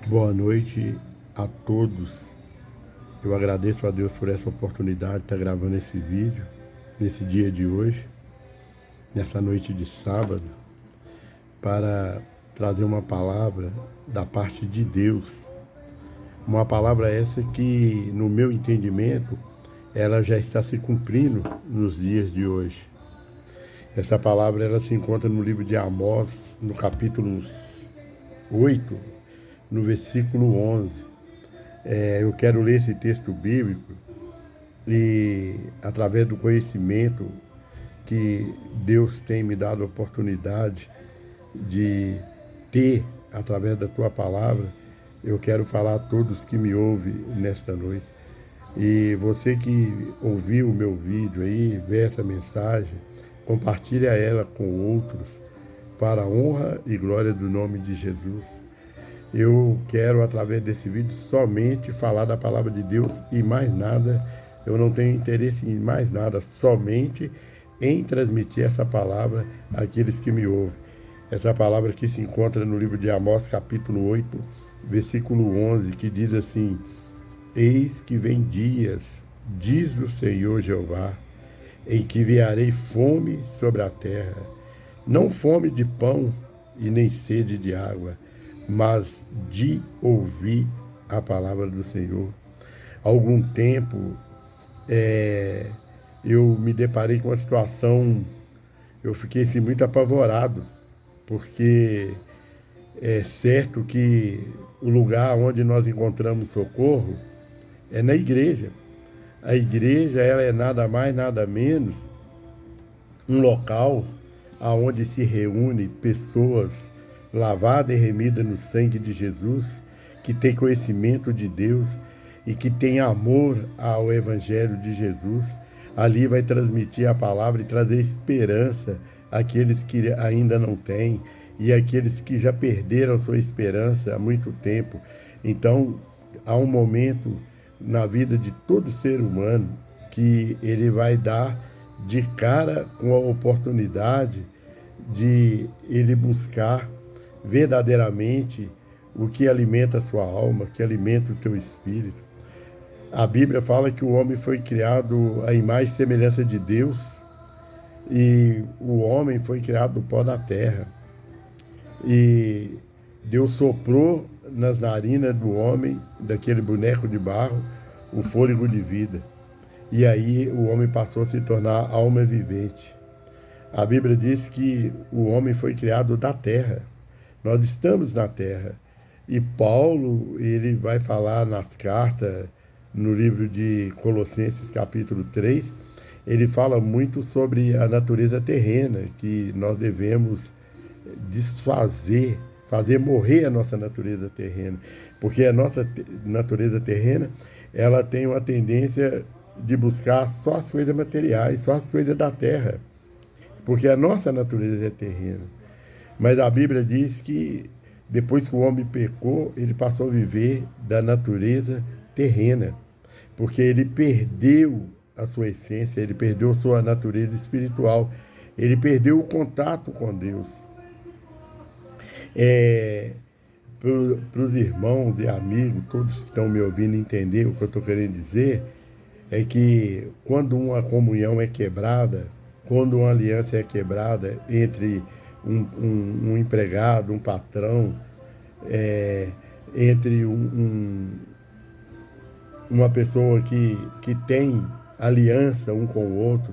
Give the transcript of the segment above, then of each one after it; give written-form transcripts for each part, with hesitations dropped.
Boa noite a todos. Eu agradeço a Deus por essa oportunidade de estar gravando esse vídeo, nesse dia de hoje, nessa noite de sábado, para trazer uma palavra da parte de Deus. Uma palavra essa que, no meu entendimento, ela já está se cumprindo nos dias de hoje. Essa palavra ela se encontra no livro de Amós, no capítulo 8, no versículo 11. Eu quero ler esse texto bíblico e, através do conhecimento que Deus tem me dado a oportunidade de ter, através da tua palavra, eu quero falar a todos que me ouvem nesta noite. E você que ouviu o meu vídeo aí, vê essa mensagem, compartilha ela com outros, para a honra e glória do nome de Jesus. Eu quero, através desse vídeo, somente falar da palavra de Deus e mais nada. Eu não tenho interesse em mais nada, somente em transmitir essa palavra àqueles que me ouvem. Essa palavra que se encontra no livro de Amós, capítulo 8, versículo 11, que diz assim: Eis que vem dias, diz o Senhor Jeová, em que enviarei fome sobre a terra, não fome de pão e nem sede de água, mas de ouvir a palavra do Senhor. Há algum tempo eu me deparei com uma situação, eu fiquei assim, muito apavorado, porque é certo que o lugar onde nós encontramos socorro é na igreja. A igreja ela é nada mais, nada menos um local aonde se reúne pessoas lavadas e remidas no sangue de Jesus, que tem conhecimento de Deus e que tem amor ao Evangelho de Jesus. Ali vai transmitir a palavra e trazer esperança àqueles que ainda não têm e àqueles que já perderam sua esperança há muito tempo. Então, há um momento na vida de todo ser humano que ele vai dar de cara com a oportunidade de ele buscar verdadeiramente o que alimenta a sua alma, que alimenta o teu espírito. A Bíblia fala que o homem foi criado à imagem e semelhança de Deus e o homem foi criado do pó da terra. E Deus soprou nas narinas do homem, daquele boneco de barro, o fôlego de vida. E aí o homem passou a se tornar alma vivente. A Bíblia diz que o homem foi criado da terra. Nós estamos na terra. E Paulo, ele vai falar nas cartas, no livro de Colossenses, capítulo 3, ele fala muito sobre a natureza terrena, que nós devemos desfazer, fazer morrer a nossa natureza terrena. Porque a nossa natureza terrena, ela tem uma tendência de buscar só as coisas materiais, só as coisas da terra. Porque a nossa natureza é terrena. Mas a Bíblia diz que depois que o homem pecou, ele passou a viver da natureza terrena, porque ele perdeu a sua essência, ele perdeu a sua natureza espiritual, ele perdeu o contato com Deus. Para os irmãos e amigos, todos que estão me ouvindo entender o que eu estou querendo dizer, é que quando uma comunhão é quebrada, quando uma aliança é quebrada entre um empregado, um patrão, entre uma pessoa que tem aliança um com o outro,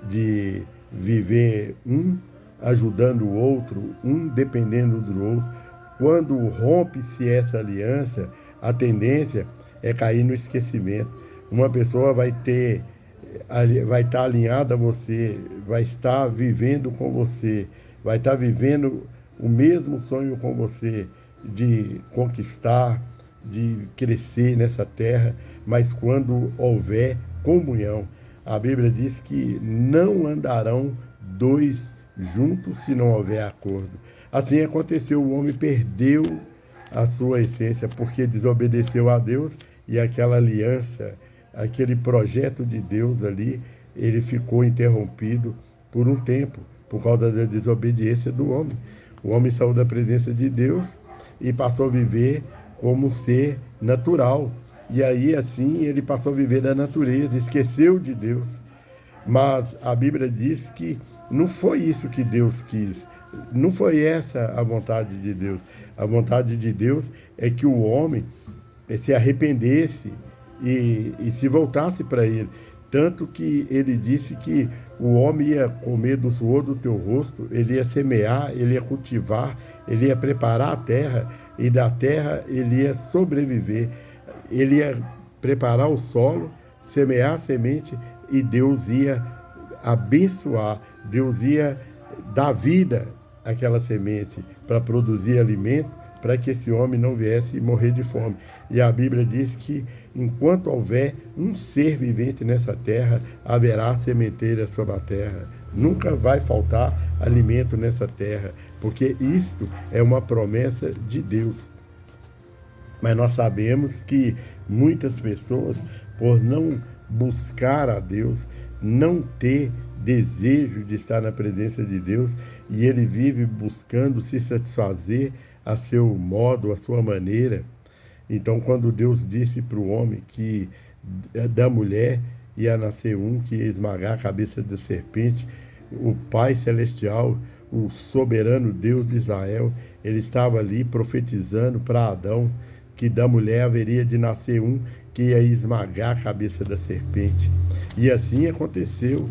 de viver um ajudando o outro, um dependendo do outro, quando rompe-se essa aliança, a tendência é cair no esquecimento. Uma pessoa vai estar alinhada a você, vai estar vivendo com você, vai estar vivendo o mesmo sonho com você, de conquistar, de crescer nessa terra, mas quando houver comunhão, a Bíblia diz que não andarão dois juntos se não houver acordo. Assim aconteceu, o homem perdeu a sua essência porque desobedeceu a Deus e aquela aliança, aquele projeto de Deus ali, ele ficou interrompido por um tempo, por causa da desobediência do homem. O homem saiu da presença de Deus e passou a viver como um ser natural. E aí, assim, ele passou a viver da natureza, esqueceu de Deus. Mas a Bíblia diz que não foi isso que Deus quis. Não foi essa a vontade de Deus. A vontade de Deus é que o homem se arrependesse e se voltasse para ele. Tanto que ele disse que o homem ia comer do suor do teu rosto, ele ia semear, ele ia cultivar, ele ia preparar a terra, e da terra ele ia sobreviver. Ele ia preparar o solo, semear a semente, e Deus ia abençoar, Deus ia dar vida àquela semente para produzir alimento, para que esse homem não viesse morrer de fome. E a Bíblia diz que enquanto houver um ser vivente nessa terra, haverá sementeira sobre a terra. Nunca vai faltar alimento nessa terra, porque isto é uma promessa de Deus. Mas nós sabemos que muitas pessoas, por não buscar a Deus, não ter desejo de estar na presença de Deus, e ele vive buscando se satisfazer a seu modo, a sua maneira. Então, quando Deus disse para o homem que da mulher ia nascer um que ia esmagar a cabeça da serpente, o Pai Celestial, o soberano Deus de Israel, ele estava ali profetizando para Adão que da mulher haveria de nascer um que ia esmagar a cabeça da serpente. E assim aconteceu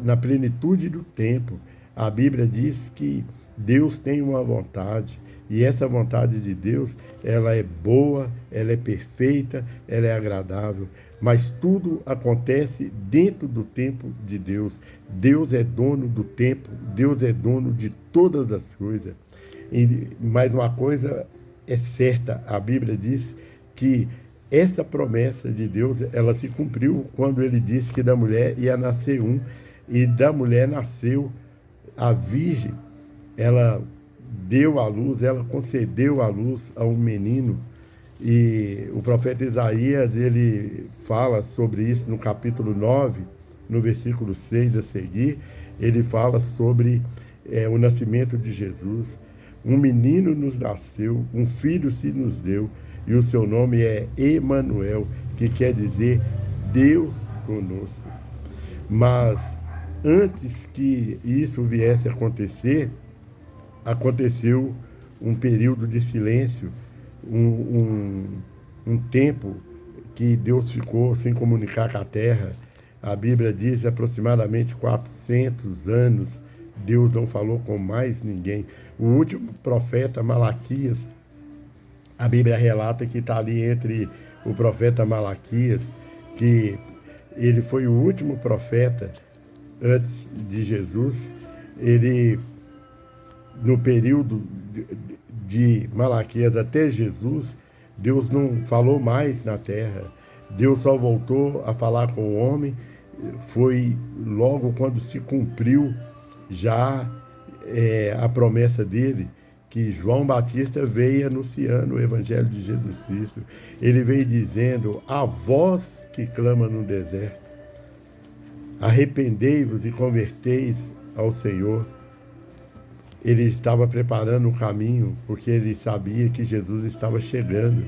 na plenitude do tempo. A Bíblia diz que Deus tem uma vontade, e essa vontade de Deus, ela é boa, ela é perfeita, ela é agradável, mas tudo acontece dentro do tempo de Deus. Deus é dono do tempo, Deus é dono de todas as coisas. Mas uma coisa é certa, a Bíblia diz que essa promessa de Deus, ela se cumpriu quando ele disse que da mulher ia nascer um, e da mulher nasceu a virgem. Ela deu à luz, ela concedeu à luz a um menino, e o profeta Isaías, ele fala sobre isso no capítulo 9, no versículo 6 a seguir, ele fala sobre o nascimento de Jesus. Um menino nos nasceu, um filho se nos deu, e o seu nome é Emanuel, que quer dizer Deus conosco. Mas antes que isso viesse a acontecer, aconteceu um período de silêncio, um tempo que Deus ficou sem comunicar com a terra. A Bíblia diz aproximadamente 400 anos, Deus não falou com mais ninguém. O último profeta, Malaquias, a Bíblia relata que está ali entre o profeta Malaquias, que ele foi o último profeta antes de Jesus. Ele, no período de Malaquias até Jesus, Deus não falou mais na terra. Deus só voltou a falar com o homem, foi logo quando se cumpriu já a promessa dele, que João Batista veio anunciando o Evangelho de Jesus Cristo. Ele veio dizendo: a voz que clama no deserto, arrependei-vos e converteis ao Senhor. Ele estava preparando o caminho, porque ele sabia que Jesus estava chegando.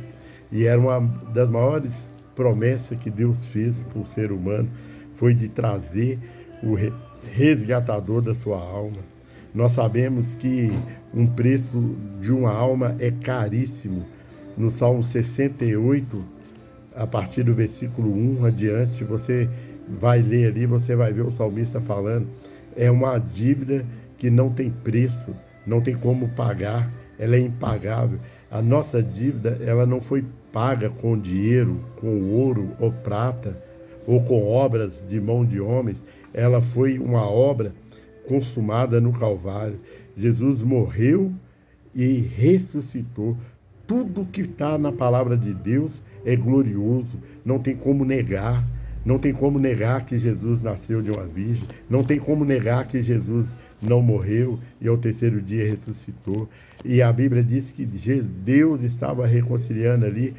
E era uma das maiores promessas que Deus fez para o ser humano, foi de trazer o resgatador da sua alma. Nós sabemos que um preço de uma alma é caríssimo. No Salmo 68, a partir do versículo 1 adiante, você vai ler ali, você vai ver o salmista falando. É uma dívida que não tem preço, não tem como pagar, ela é impagável. A nossa dívida, ela não foi paga com dinheiro, com ouro ou prata, ou com obras de mão de homens. Ela foi uma obra consumada no Calvário. Jesus morreu e ressuscitou. Tudo que está na palavra de Deus é glorioso, não tem como negar. Não tem como negar que Jesus nasceu de uma virgem, não tem como negar que Jesus não morreu e ao terceiro dia ressuscitou. E a Bíblia diz que Deus estava reconciliando ali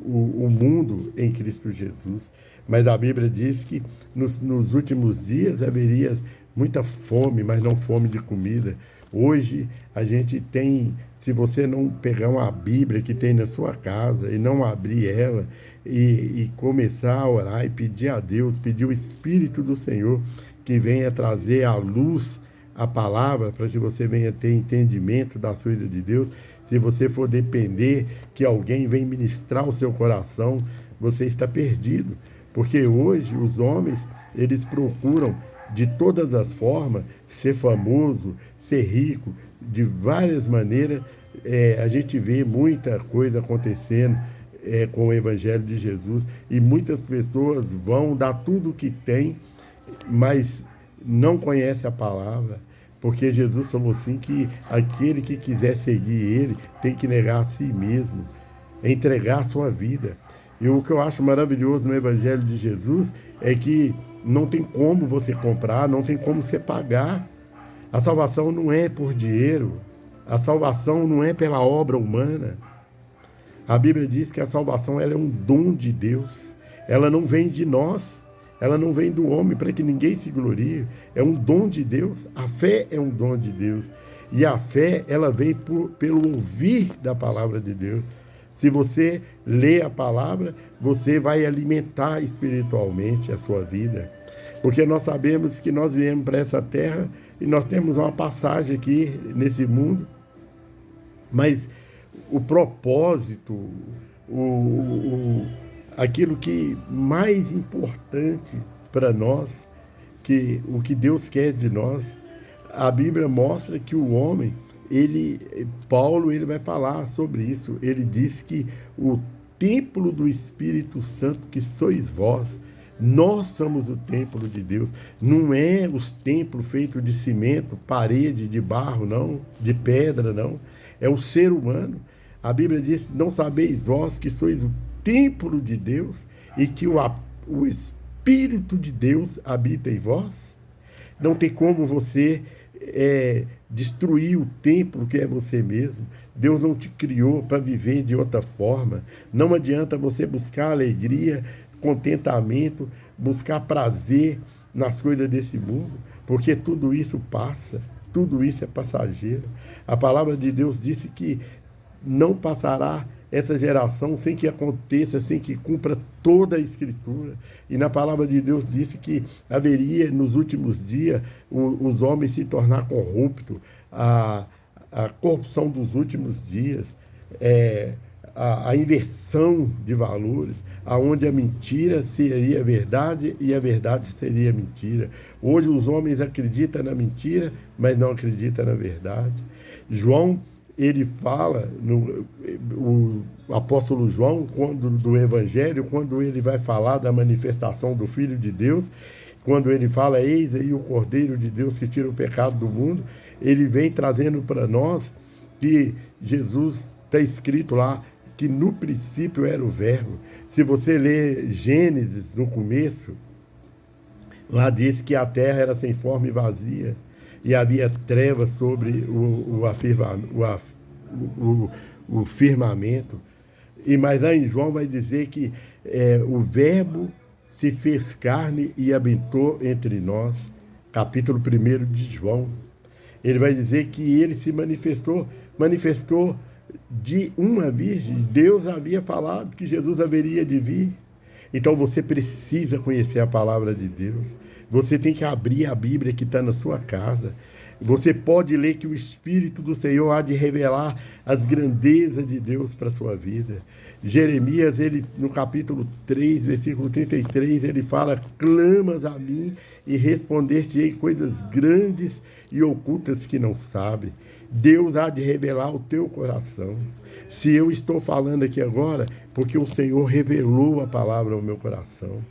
o mundo em Cristo Jesus. Mas a Bíblia diz que nos últimos dias haveria muita fome, mas não fome de comida, Hoje a gente tem, se você não pegar uma Bíblia que tem na sua casa e não abrir ela e começar a orar e pedir a Deus, pedir o Espírito do Senhor que venha trazer à luz a palavra para que você venha ter entendimento das coisas de Deus. Se você for depender que alguém venha ministrar o seu coração, você está perdido. Porque hoje os homens, eles procuram de todas as formas ser famoso, ser rico, de várias maneiras. A gente vê muita coisa acontecendo com o Evangelho de Jesus e muitas pessoas vão dar tudo o que tem, mas não conhece a palavra, porque Jesus falou assim que aquele que quiser seguir ele tem que negar a si mesmo, entregar a sua vida. E o que eu acho maravilhoso no Evangelho de Jesus é que não tem como você comprar, não tem como você pagar. A salvação não é por dinheiro, a salvação não é pela obra humana. A Bíblia diz que a salvação ela é um dom de Deus, ela não vem de nós. Ela não vem do homem para que ninguém se glorie. É um dom de Deus. A fé é um dom de Deus. E a fé, ela vem pelo ouvir da palavra de Deus. Se você lê a palavra, você vai alimentar espiritualmente a sua vida. Porque nós sabemos que nós viemos para essa terra e nós temos uma passagem aqui nesse mundo. Mas o propósito, aquilo que mais importante para nós, que o que Deus quer de nós, a Bíblia mostra que o homem, Paulo vai falar sobre isso. Ele diz que o templo do Espírito Santo que sois vós, nós somos o templo de Deus. Não é os templos feitos de cimento, parede, de barro, não, de pedra, não. É o ser humano. A Bíblia diz, não sabeis vós que sois o templo de Deus e que o Espírito de Deus habita em vós? Não tem como você destruir o templo que é você mesmo. Deus não te criou para viver de outra forma. Não adianta você buscar alegria, contentamento, buscar prazer nas coisas desse mundo, porque tudo isso passa, tudo isso é passageiro. A palavra de Deus disse que não passará essa geração sem que aconteça, sem que cumpra toda a Escritura. E na palavra de Deus disse que haveria nos últimos dias os homens se tornar corruptos, a corrupção dos últimos dias, a inversão de valores, aonde a mentira seria verdade e a verdade seria mentira. Hoje os homens acreditam na mentira, mas não acreditam na verdade. João, ele fala, o apóstolo João, do Evangelho, quando ele vai falar da manifestação do Filho de Deus, quando ele fala, eis aí o Cordeiro de Deus que tira o pecado do mundo, ele vem trazendo para nós que Jesus, está escrito lá, que no princípio era o Verbo. Se você ler Gênesis, no começo, lá diz que a terra era sem forma e vazia, e havia trevas sobre o firmamento. Mas lá em João vai dizer que o Verbo se fez carne e habitou entre nós. Capítulo 1 de João. Ele vai dizer que ele se manifestou de uma virgem. Deus havia falado que Jesus haveria de vir. Então você precisa conhecer a palavra de Deus. Você tem que abrir a Bíblia que está na sua casa. Você pode ler que o Espírito do Senhor há de revelar as grandezas de Deus para a sua vida. Jeremias, no capítulo 3, versículo 33, ele fala, clamas a mim e responder-te-ei coisas grandes e ocultas que não sabe. Deus há de revelar o teu coração. Se eu estou falando aqui agora, porque o Senhor revelou a palavra ao meu coração.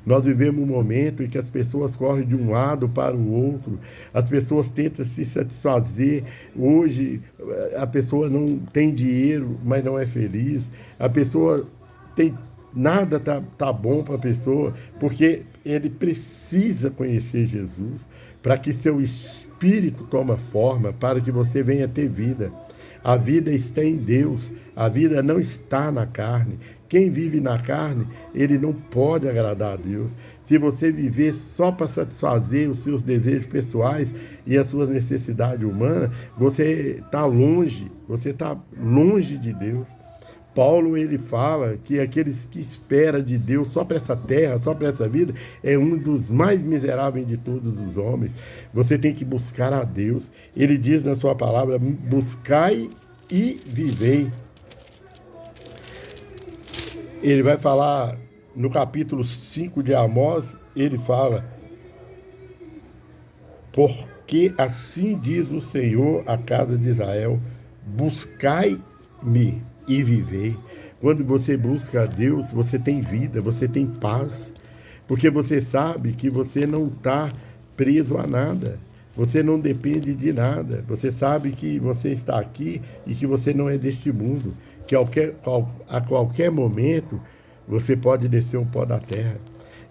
Nós vivemos um momento em que as pessoas correm de um lado para o outro, as pessoas tentam se satisfazer. Hoje, a pessoa não tem dinheiro, mas não é feliz. A pessoa tem nada tá bom para a pessoa, porque ele precisa conhecer Jesus, para que seu espírito tome forma, para que você venha ter vida. A vida está em Deus. A vida não está na carne. Quem vive na carne, ele não pode agradar a Deus. Se você viver só para satisfazer os seus desejos pessoais e as suas necessidades humanas, você está longe de Deus. Paulo, ele fala que aqueles que esperam de Deus só para essa terra, só para essa vida, é um dos mais miseráveis de todos os homens. Você tem que buscar a Deus. Ele diz na sua palavra, buscai e vivei. Ele vai falar no capítulo 5 de Amós, ele fala, porque assim diz o Senhor à casa de Israel, buscai-me e vivei. Quando você busca a Deus, você tem vida, você tem paz, porque você sabe que você não está preso a nada, você não depende de nada, você sabe que você está aqui e que você não é deste mundo, que a qualquer momento você pode descer o pó da terra.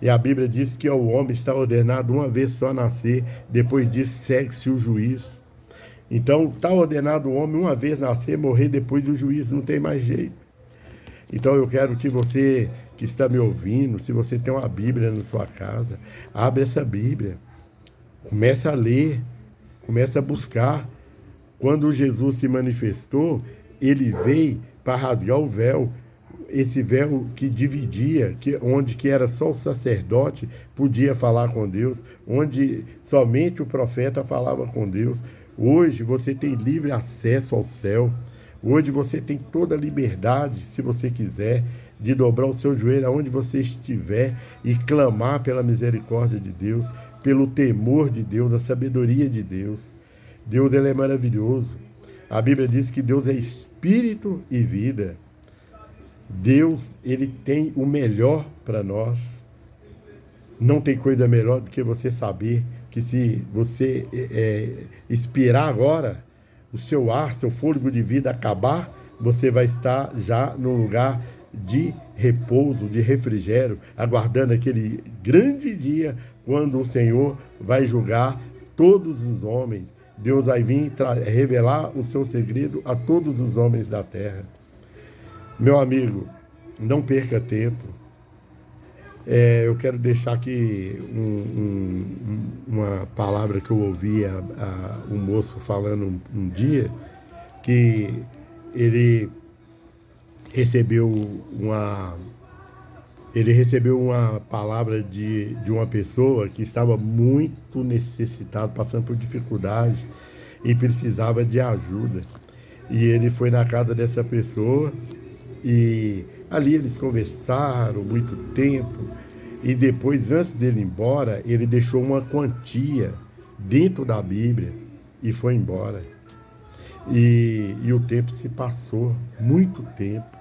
E a Bíblia diz que o homem está ordenado uma vez só nascer, depois disso segue-se o juízo. Então, está ordenado o homem uma vez nascer, morrer depois do juízo, não tem mais jeito. Então, eu quero que você que está me ouvindo, se você tem uma Bíblia na sua casa, abre essa Bíblia, comece a ler, comece a buscar. Quando Jesus se manifestou, ele veio para rasgar o véu, esse véu que dividia, onde que era só o sacerdote podia falar com Deus, onde somente o profeta falava com Deus. Hoje você tem livre acesso ao céu. Hoje você tem toda a liberdade, se você quiser, de dobrar o seu joelho aonde você estiver e clamar pela misericórdia de Deus, pelo temor de Deus, a sabedoria de Deus. Deus, ele é maravilhoso. A Bíblia diz que Deus é espírito e vida. Deus, ele tem o melhor para nós. Não tem coisa melhor do que você saber que se você expirar agora, o seu ar, seu fôlego de vida acabar, você vai estar já num lugar de repouso, de refrigério, aguardando aquele grande dia quando o Senhor vai julgar todos os homens. Deus vai vir revelar o seu segredo a todos os homens da terra. Meu amigo, não perca tempo. Eu quero deixar aqui uma palavra que eu ouvi um moço falando um dia, que ele recebeu uma palavra de uma pessoa que estava muito necessitado, passando por dificuldade e precisava de ajuda. E ele foi na casa dessa pessoa e ali eles conversaram muito tempo e depois, antes dele ir embora, ele deixou uma quantia dentro da Bíblia e foi embora. E o tempo se passou, muito tempo.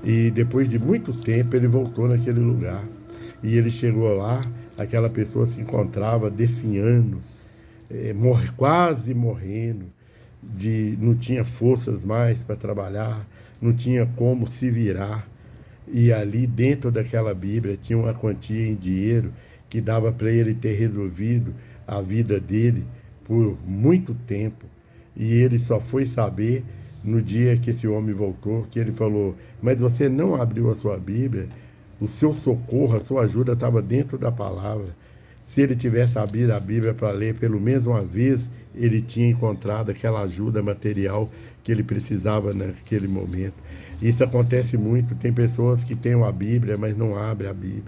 E depois de muito tempo ele voltou naquele lugar. E ele chegou lá, aquela pessoa se encontrava definhando, quase morrendo, não tinha forças mais para trabalhar, não tinha como se virar. E ali dentro daquela Bíblia tinha uma quantia em dinheiro que dava para ele ter resolvido a vida dele por muito tempo. E ele só foi saber no dia que esse homem voltou, que ele falou, mas você não abriu a sua Bíblia, o seu socorro, a sua ajuda estava dentro da palavra. Se ele tivesse abrido a Bíblia para ler pelo menos uma vez, ele tinha encontrado aquela ajuda material que ele precisava naquele momento. Isso acontece muito, tem pessoas que têm uma Bíblia, mas não abrem a Bíblia.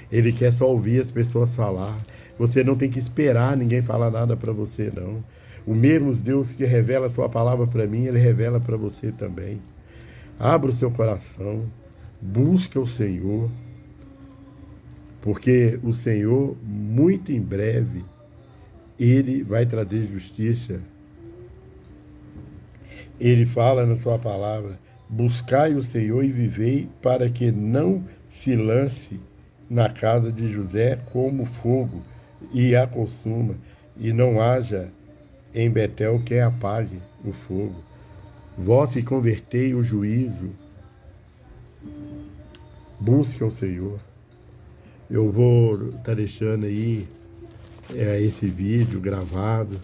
Ele quer só ouvir as pessoas falar. Você não tem que esperar ninguém falar nada para você, não. O mesmo Deus que revela a sua palavra para mim, ele revela para você também. Abra o seu coração, busque o Senhor, porque o Senhor, muito em breve, ele vai trazer justiça. Ele fala na sua palavra, buscai o Senhor e vivei, para que não se lance na casa de José como fogo e a consuma, e não haja em Betel quem apague o fogo. Vós que convertei o juízo, busque ao Senhor. Eu vou estar deixando aí esse vídeo gravado.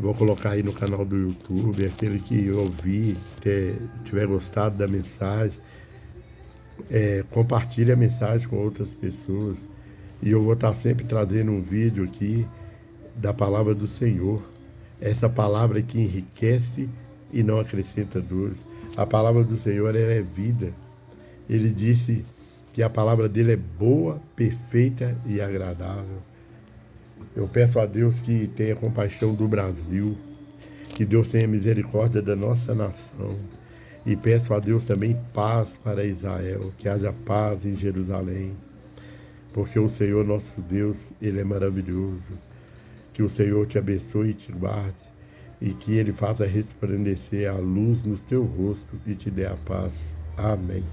Vou colocar aí no canal do YouTube. Aquele que ouvir, tiver gostado da mensagem, compartilhe a mensagem com outras pessoas. E eu vou estar sempre trazendo um vídeo aqui da palavra do Senhor. Essa palavra que enriquece e não acrescenta dores. A palavra do Senhor, ela é vida. Ele disse que a palavra dele é boa, perfeita e agradável. Eu peço a Deus que tenha compaixão do Brasil, que Deus tenha misericórdia da nossa nação. E peço a Deus também paz para Israel, que haja paz em Jerusalém. Porque o Senhor nosso Deus, Ele é maravilhoso. Que o Senhor te abençoe e te guarde, e que Ele faça resplandecer a luz no teu rosto e te dê a paz. Amém.